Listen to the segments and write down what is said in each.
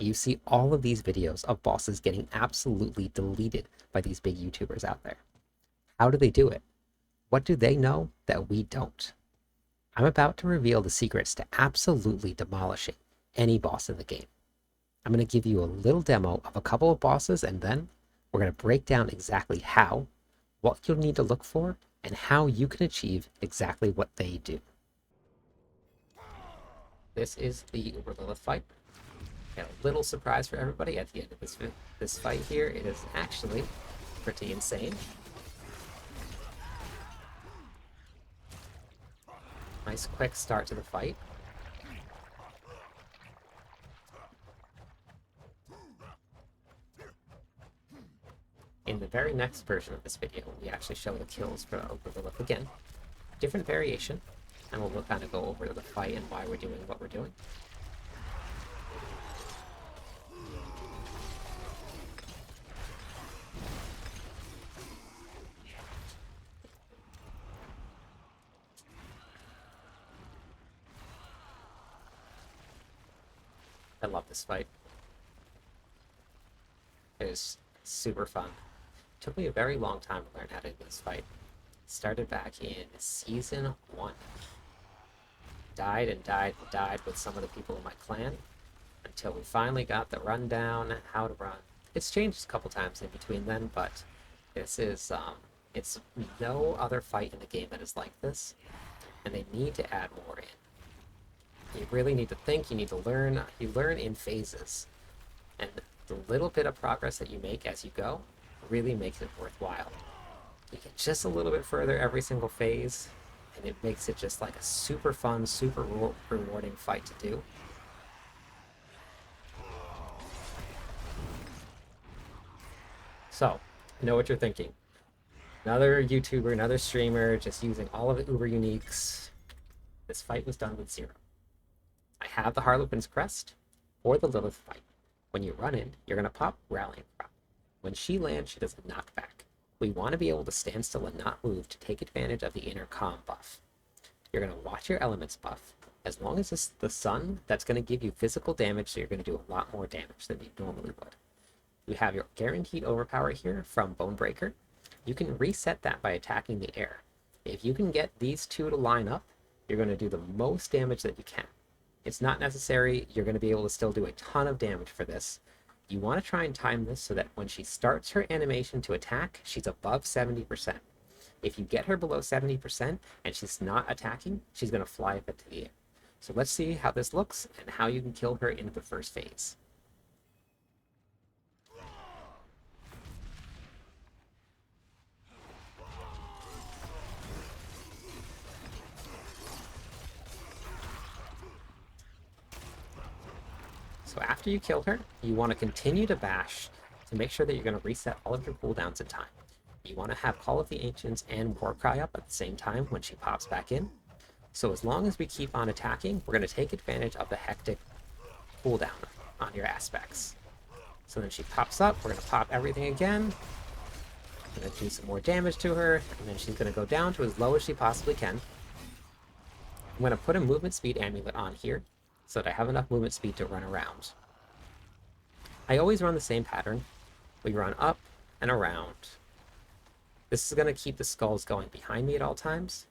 You see all of these videos of bosses getting absolutely deleted by these big YouTubers out there. How do they do it? What do they know that we don't? I'm about to reveal the secrets to absolutely demolishing any boss in the game. I'm going to give you a little demo of a couple of bosses, and then we're going to break down exactly how, what you'll need to look for, and how you can achieve exactly what they do. This is the Uber Lilith fight. Got a little surprise for everybody at the end of this fight here. It is actually pretty insane. Nice quick start to the fight. In the very next version of this video, we actually show the kills for Uber Lilith again. Different variation, and we'll kind of go over the fight and why we're doing what we're doing. I love this fight. It is super fun. It took me a very long time to learn how to do this fight. It started back in Season 1. Died and died and died with some of the people in my clan until we finally got the rundown, how to run. It's changed a couple times in between then, but this is, it's no other fight in the game that is like this, and they need to add more in. You really need to think, you need to learn. You learn in phases. And the little bit of progress that you make as you go really makes it worthwhile. You get just a little bit further every single phase, and it makes it just like a super fun, super rewarding fight to do. So, I know what you're thinking. Another YouTuber, another streamer, just using all of the Uber uniques. This fight was done with 0. I have the Harlequin's Crest, or the Lilith fight. When you run in, you're going to pop Rallying Cry. When she lands, she does a knockback. We want to be able to stand still and not move to take advantage of the inner calm buff. You're going to watch your elements buff. As long as it's the sun, that's going to give you physical damage, so you're going to do a lot more damage than you normally would. You have your guaranteed overpower here from Bonebreaker. You can reset that by attacking the air. If you can get these two to line up, you're going to do the most damage that you can. It's not necessary. You're going to be able to still do a ton of damage for this. You want to try and time this so that when she starts her animation to attack, she's above 70%. If you get her below 70% and she's not attacking, she's going to fly up into the air. So let's see how this looks and how you can kill her in the first phase. So after you kill her, you want to continue to bash to make sure that you're going to reset all of your cooldowns in time. You want to have Call of the Ancients and Warcry up at the same time when she pops back in. So as long as we keep on attacking, we're going to take advantage of the hectic cooldown on your aspects. So then she pops up, we're going to pop everything again. I'm going to do some more damage to her, and then she's going to go down to as low as she possibly can. I'm going to put a movement speed amulet on here, so that I have enough movement speed to run around. I always run the same pattern. We run up and around. This is going to keep the skulls going behind me at all times.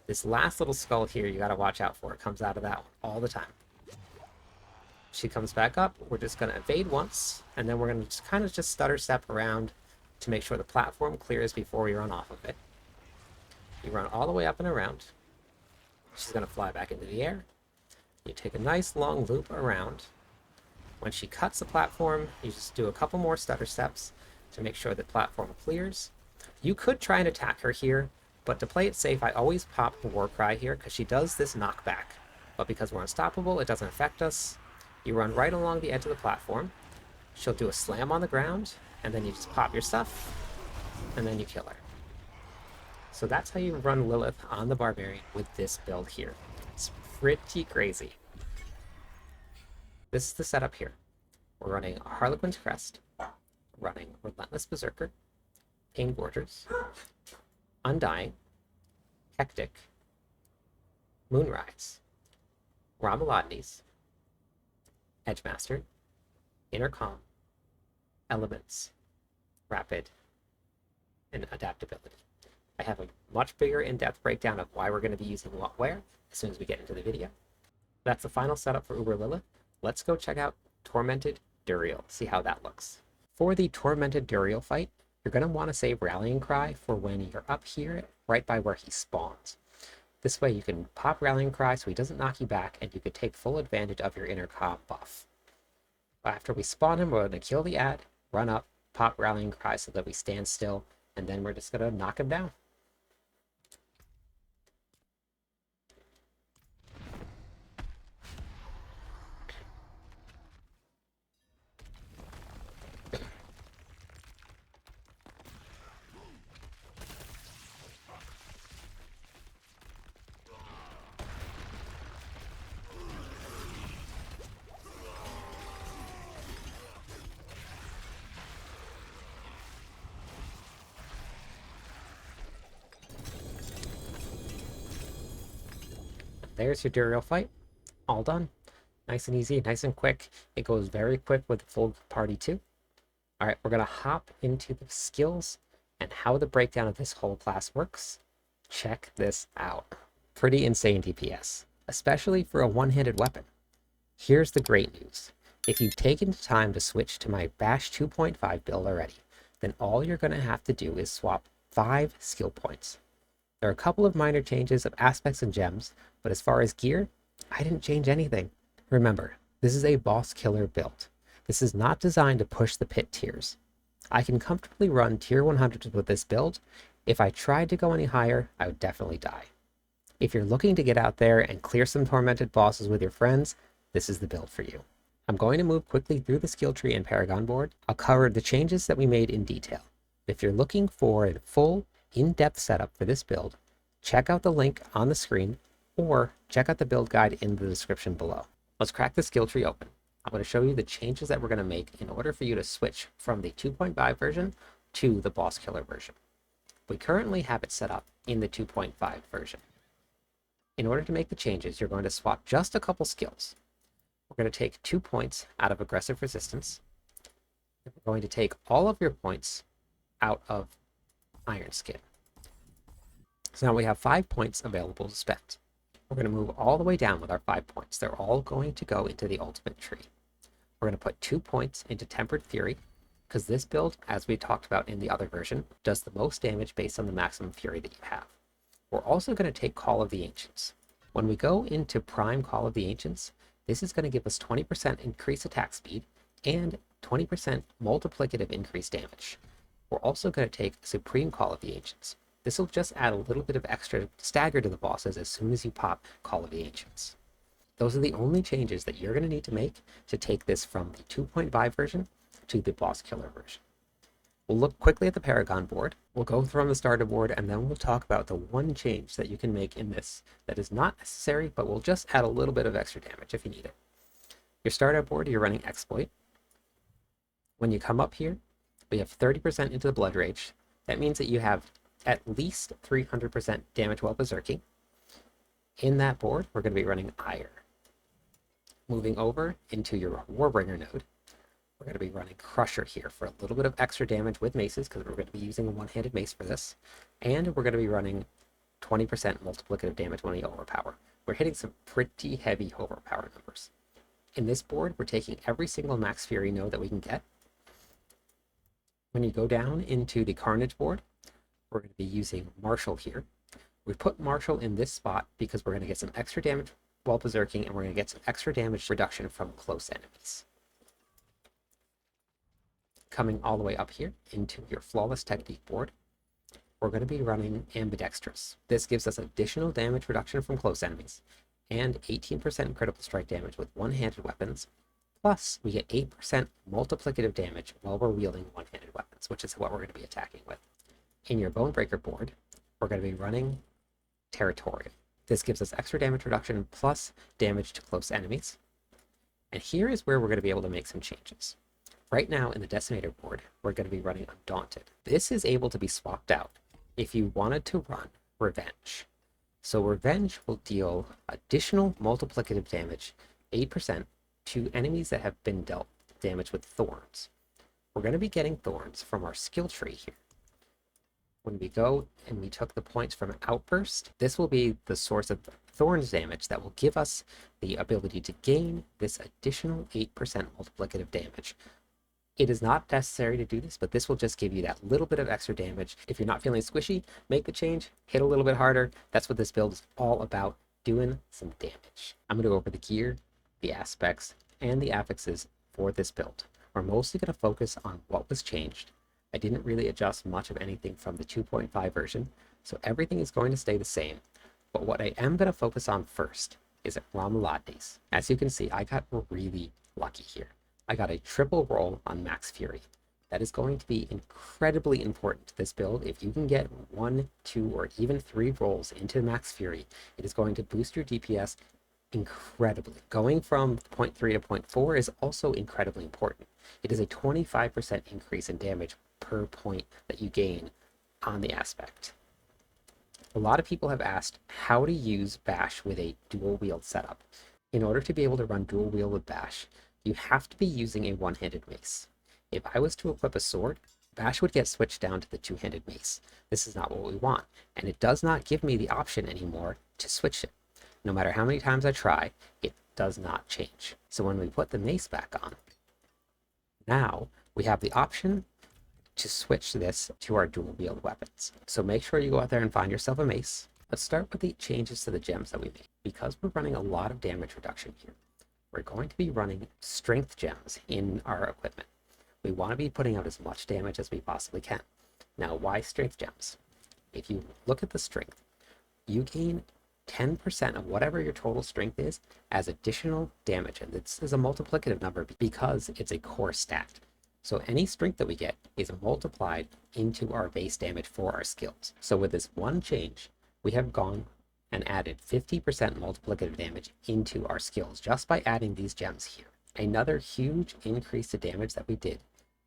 This last little skull here, you got to watch out for. It comes out of that one all the time. She comes back up. We're just going to evade once, and then we're going to kind of just stutter step around to make sure the platform clears before we run off of it. You run all the way up and around. She's going to fly back into the air. You take a nice long loop around. When she cuts the platform, you just do a couple more stutter steps to make sure the platform clears. You could try and attack her here, but to play it safe, I always pop the Warcry here because she does this knockback. But because we're unstoppable, it doesn't affect us. You run right along the edge of the platform. She'll do a slam on the ground, and then you just pop your stuff, and then you kill her. So that's how you run Lilith on the Barbarian with this build here. It's pretty crazy. This is the setup here. We're running Harlequin's Crest, running Relentless Berserker, Pain Gorgers, Undying, Hectic, Moonrise, Ramalodnes, Edgemaster, Intercom, Elements, Rapid, and Adaptability. I have a much bigger in-depth breakdown of why we're going to be using what where as soon as we get into the video. That's the final setup for Uber Lilith. Let's go check out Tormented Duriel, see how that looks. For the Tormented Duriel fight, you're going to want to save Rallying Cry for when you're up here, right by where he spawns. This way you can pop Rallying Cry so he doesn't knock you back, and you could take full advantage of your intercom buff. After we spawn him, we're going to kill the ad, run up, pop Rallying Cry so that we stand still, and then we're just going to knock him down. There's your Duriel fight. All done. Nice and easy, nice and quick. It goes very quick with the full party too. All right, we're going to hop into the skills and how the breakdown of this whole class works. Check this out. Pretty insane DPS, especially for a one-handed weapon. Here's the great news. If you've taken the time to switch to my Bash 2.5 build already, then all you're going to have to do is swap 5 skill points. There are a couple of minor changes of aspects and gems, but as far as gear, I didn't change anything. Remember, this is a boss killer build. This is not designed to push the pit tiers. I can comfortably run tier 100s with this build. If I tried to go any higher, I would definitely die. If you're looking to get out there and clear some tormented bosses with your friends, this is the build for you. I'm going to move quickly through the skill tree and Paragon board. I'll cover the changes that we made in detail. If you're looking for a full, in-depth setup for this build, check out the link on the screen or check out the build guide in the description below. Let's crack the skill tree open. I'm going to show you the changes that we're going to make in order for you to switch from the 2.5 version to the boss killer version. We currently have it set up in the 2.5 version. In order to make the changes, you're going to swap just a couple skills. We're going to take 2 points out of aggressive resistance. We're going to take all of your points out of Iron Skin. So now we have 5 points available to spend. We're going to move all the way down with our 5 points. They're all going to go into the ultimate tree. We're going to put 2 points into Tempered Fury, because this build, as we talked about in the other version, does the most damage based on the maximum fury that you have. We're also going to take Call of the Ancients. When we go into Prime Call of the Ancients, this is going to give us 20% increased attack speed and 20% multiplicative increased damage. We're also going to take Supreme Call of the Ancients. This will just add a little bit of extra stagger to the bosses as soon as you pop Call of the Ancients. Those are the only changes that you're going to need to make to take this from the 2.5 version to the boss killer version. We'll look quickly at the Paragon board. We'll go from the starter board, and then we'll talk about the one change that you can make in this that is not necessary, but will just add a little bit of extra damage if you need it. Your starter board, you're running Exploit. When you come up here, we have 30% into the Blood Rage. That means that you have at least 300% damage while berserking. In that board, we're going to be running Ire. Moving over into your Warbringer node, we're going to be running Crusher here for a little bit of extra damage with maces, because we're going to be using a one-handed mace for this. And we're going to be running 20% multiplicative damage when we overpower. We're hitting some pretty heavy overpower numbers. In this board, we're taking every single Max Fury node that we can get. When you go down into the Carnage board, we're going to be using Marshall here. We put Marshall in this spot because we're going to get some extra damage while berserking, and we're going to get some extra damage reduction from close enemies. Coming all the way up here into your Flawless Technique board, we're going to be running Ambidextrous. This gives us additional damage reduction from close enemies and 18% critical strike damage with one-handed weapons. Plus, we get 8% multiplicative damage while we're wielding one-handed weapons, which is what we're going to be attacking with. In your Bonebreaker board, we're going to be running Territorial. This gives us extra damage reduction plus damage to close enemies. And here is where we're going to be able to make some changes. Right now in the Decimator board, we're going to be running Undaunted. This is able to be swapped out if you wanted to run Revenge. So Revenge will deal additional multiplicative damage, 8%, to enemies that have been dealt damage with thorns. We're going to be getting thorns from our skill tree here. When we go and we took the points from Outburst, this will be the source of thorns damage that will give us the ability to gain this additional 8% multiplicative damage. It is not necessary to do this, but this will just give you that little bit of extra damage. If you're not feeling squishy, make the change, hit a little bit harder. That's what this build is all about, doing some damage. I'm going to go over the gear, the aspects, and the affixes for this build. We're mostly going to focus on what was changed. I didn't really adjust much of anything from the 2.5 version, so everything is going to stay the same. But what I am going to focus on first is Ramulades. As you can see, I got really lucky here. I got a triple roll on Max Fury. That is going to be incredibly important to this build. If you can get 1, 2, or even 3 rolls into Max Fury, it is going to boost your DPS incredibly. Going from 0.3 to 0.4 is also incredibly important. It is a 25% increase in damage per point that you gain on the aspect. A lot of people have asked how to use Bash with a dual wield setup. In order to be able to run dual wield with Bash, you have to be using a one-handed mace. If I was to equip a sword, Bash would get switched down to the two-handed mace. This is not what we want, and it does not give me the option anymore to switch it. No matter how many times I try, it does not change. So when we put the mace back on, now we have the option to switch this to our dual wield weapons. So make sure you go out there and find yourself a mace. Let's start with the changes to the gems that we made. Because we're running a lot of damage reduction here, we're going to be running strength gems in our equipment. We want to be putting out as much damage as we possibly can. Now, why strength gems? If you look at the strength, you gain 10% of whatever your total strength is as additional damage. And this is a multiplicative number because it's a core stat. So any strength that we get is multiplied into our base damage for our skills. So with this one change, we have gone and added 50% multiplicative damage into our skills just by adding these gems here. Another huge increase to damage that we did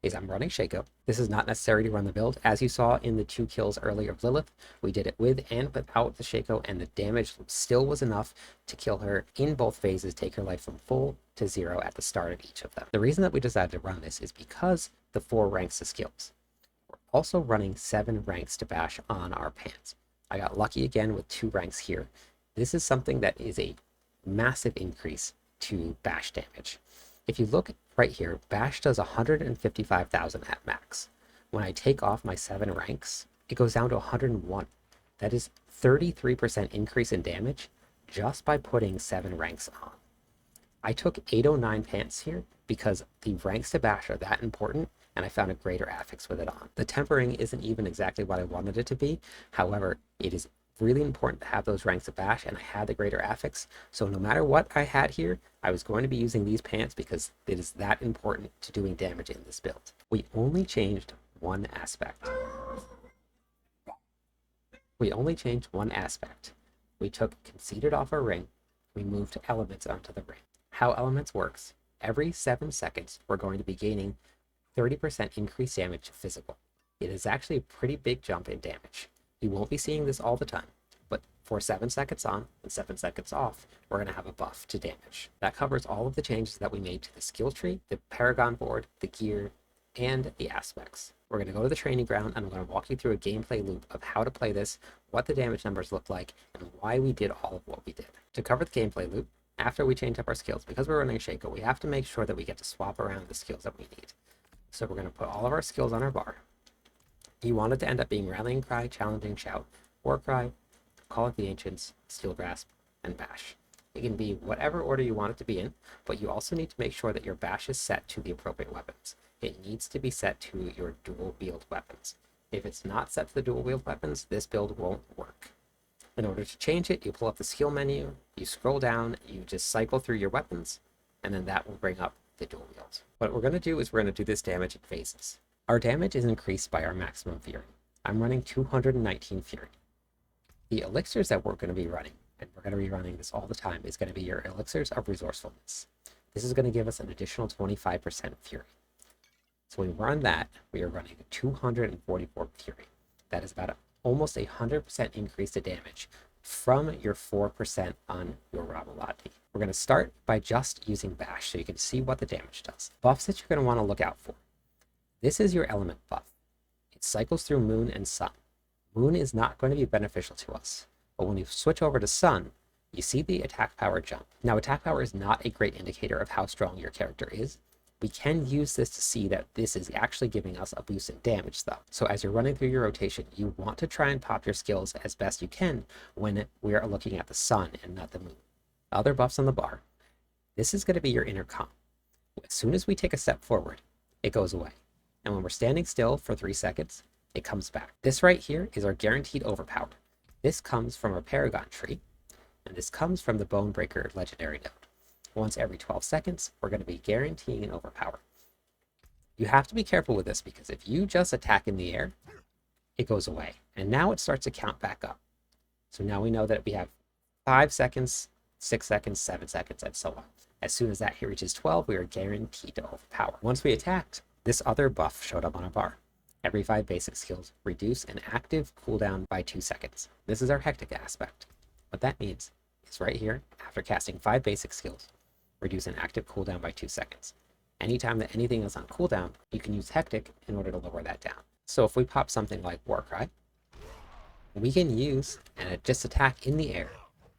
is I'm running Shaco. This is not necessary to run the build. As you saw in the 2 kills earlier of Lilith, we did it with and without the Shaco, and the damage still was enough to kill her in both phases, take her life from full to 0 at the start of each of them. The reason that we decided to run this is because the 4 ranks to skills. We're also running 7 ranks to bash on our pants. I got lucky again with 2 ranks here. This is something that is a massive increase to bash damage. If you look right here, bash does 155,000 at max. When I take off my 7 ranks, it goes down to 101. That is 33% increase in damage just by putting 7 ranks on. I took 809 pants here because the ranks to bash are that important, and I found a greater affix with it on. The tempering isn't even exactly what I wanted it to be. However, it is really important to have those ranks of bash, and I had the greater affix. So no matter what I had here, I was going to be using these pants because it is that important to doing damage in this build. We only changed one aspect. We took conceited off our ring. We moved elements onto the ring. How elements works, every 7 seconds, we're going to be gaining 30% increased damage to physical. It is actually a pretty big jump in damage. You won't be seeing this all the time, but for 7 seconds on and 7 seconds off, we're going to have a buff to damage. That covers all of the changes that we made to the skill tree, the Paragon board, the gear, and the aspects. We're going to go to the training ground, and I'm going to walk you through a gameplay loop of how to play this, what the damage numbers look like, and why we did all of what we did. To cover the gameplay loop, after we change up our skills, because we're running Shaco, we have to make sure that we get to swap around the skills that we need. So we're going to put all of our skills on our bar. You want it to end up being Rallying Cry, Challenging Shout, War Cry, Call of the Ancients, Steel Grasp, and Bash. It can be whatever order you want it to be in, but you also need to make sure that your Bash is set to the appropriate weapons. It needs to be set to your dual wield weapons. If it's not set to the dual wield weapons, this build won't work. In order to change it, you pull up the skill menu, you scroll down, you just cycle through your weapons, and then that will bring up the dual wield. What we're going to do is we're going to do this damage in phases. Our damage is increased by our maximum fury. I'm running 219 fury. The elixirs that we're going to be running, and we're going to be running this all the time, is going to be your elixirs of resourcefulness. This is going to give us an additional 25% fury. So when we run that, we are running 244 fury. That is about almost 100% increase to damage from your 4% on your Ramalati. We're going to start by just using Bash so you can see what the damage does. Buffs that you're going to want to look out for. This is your element buff. It cycles through Moon and Sun. Moon is not going to be beneficial to us, but when you switch over to Sun, you see the attack power jump. Now, attack power is not a great indicator of how strong your character is. We can use this to see that this is actually giving us a boost in damage though. So as you're running through your rotation, you want to try and pop your skills as best you can when we are looking at the Sun and not the Moon. Other buffs on the bar. This is going to be your inner comp. As soon as we take a step forward, it goes away. And when we're standing still for 3 seconds, it comes back. This right here is our guaranteed overpower. This comes from our Paragon tree, and this comes from the Bonebreaker legendary node. Once every 12 seconds, we're going to be guaranteeing an overpower. You have to be careful with this because if you just attack in the air, it goes away. And now it starts to count back up. So now we know that we have 5 seconds, 6 seconds, 7 seconds, and so on. As soon as that here reaches 12, we are guaranteed to overpower. Once we attacked, this other buff showed up on our bar. Every 5 basic skills reduce an active cooldown by 2 seconds. This is our hectic aspect. What that means is right here, after casting 5 basic skills, reduce an active cooldown by 2 seconds. Anytime that anything is on cooldown, you can use hectic in order to lower that down. So if we pop something like Warcry, we can use and just attack in the air.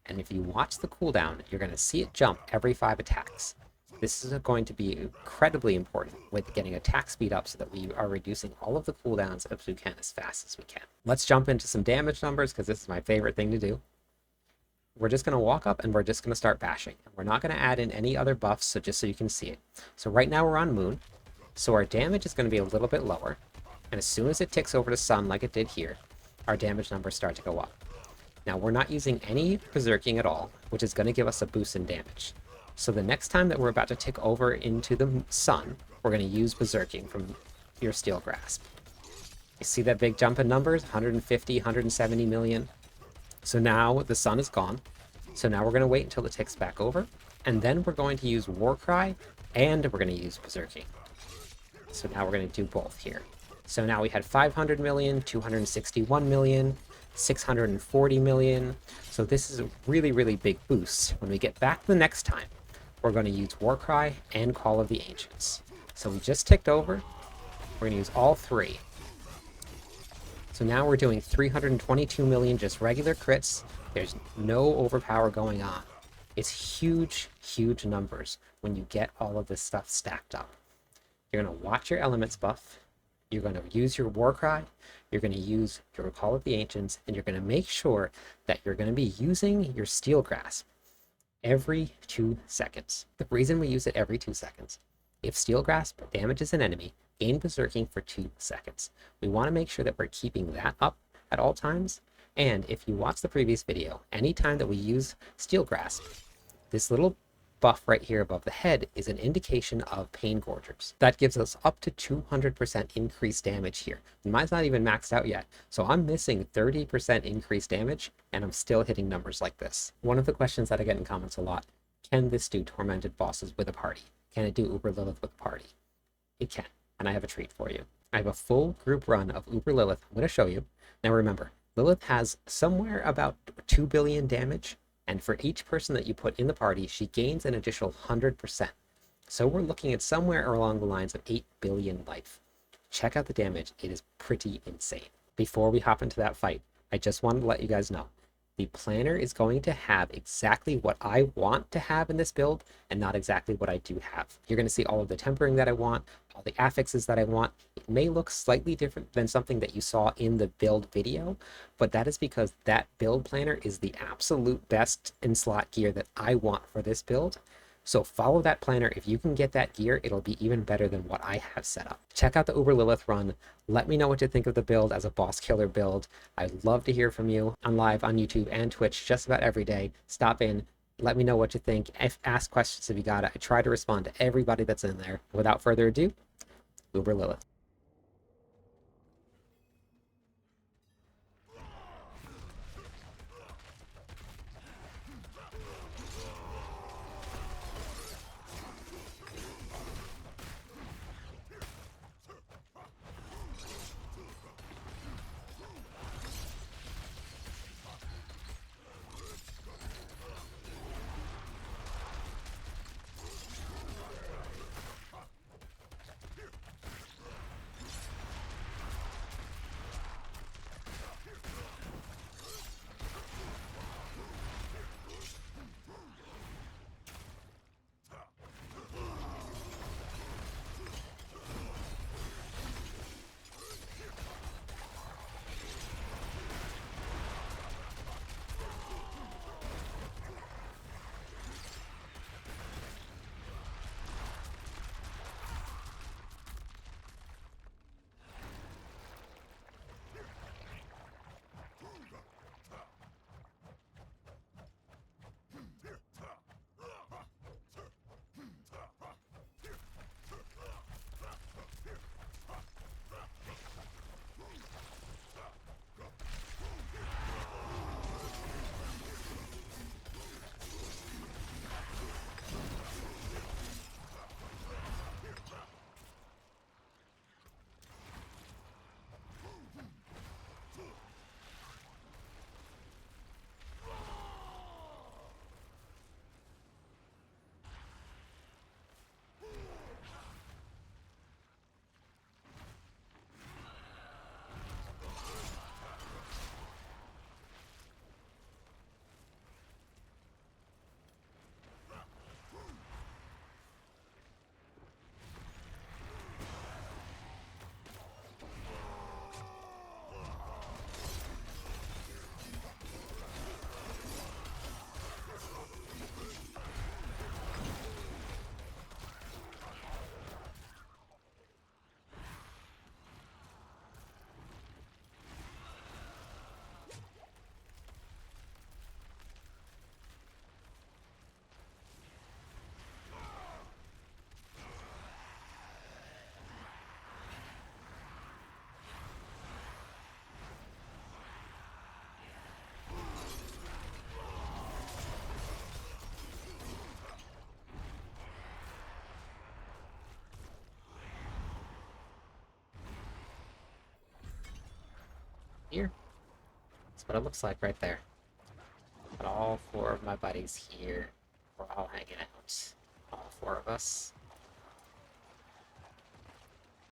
And if you watch the cooldown, you're going to see it jump every 5 attacks. This is going to be incredibly important with getting attack speed up so that we are reducing all of the cooldowns as we can as fast as we can. Let's jump into some damage numbers because this is my favorite thing to do. We're just going to walk up and we're just going to start bashing. We're not going to add in any other buffs, so just so you can see it. So right now we're on Moon, so our damage is going to be a little bit lower. And as soon as it ticks over to Sun like it did here, our damage numbers start to go up. Now we're not using any berserking at all, which is going to give us a boost in damage. So the next time that we're about to tick over into the Sun, we're going to use berserking from your Steel Grasp. You see that big jump in numbers? 150, 170 million. So now the Sun is gone. So now we're going to wait until it ticks back over. And then we're going to use Warcry and we're going to use berserking. So now we're going to do both here. So now we had 500 million, 261 million, 640 million. So this is a really, really big boost. When we get back the next time, we're going to use Warcry and Call of the Ancients. So we just ticked over. We're going to use all 3. So now we're doing 322 million just regular crits. There's no overpower going on. It's huge, huge numbers when you get all of this stuff stacked up. You're going to watch your elements buff. You're going to use your Warcry. You're going to use your Call of the Ancients. And you're going to make sure that you're going to be using your Steel Grasp every 2 seconds. The reason we use it every 2 seconds, if Steel Grasp damages an enemy, gain berserking for 2 seconds. We want to make sure that we're keeping that up at all times. And if you watch the previous video, anytime that we use Steel Grasp, this little buff right here above the head is an indication of Pain Gorgers. That gives us up to 200% increased damage here. And mine's not even maxed out yet, so I'm missing 30% increased damage, and I'm still hitting numbers like this. One of the questions that I get in comments a lot, can this do tormented bosses with a party? Can it do Uber Lilith with a party? It can, and I have a treat for you. I have a full group run of Uber Lilith I'm going to show you. Now remember, Lilith has somewhere about 2 billion damage, and for each person that you put in the party, she gains an additional 100%. So we're looking at somewhere along the lines of 8 billion life. Check out the damage, it is pretty insane. Before we hop into that fight, I just wanted to let you guys know, the planner is going to have exactly what I want to have in this build and not exactly what I do have. You're going to see all of the tempering that I want, all the affixes that I want. It may look slightly different than something that you saw in the build video, but that is because that build planner is the absolute best in slot gear that I want for this build. So follow that planner. If you can get that gear, it'll be even better than what I have set up. Check out the Uber Lilith run. Let me know what you think of the build as a boss killer build. I'd love to hear from you. I'm live on YouTube and Twitch just about every day. Stop in. Let me know what you think. Ask questions if you got it. I try to respond to everybody that's in there. Without further ado, Uber Lilith. Here. That's what it looks like right there. Got all four of my buddies here. We're all hanging out. All four of us.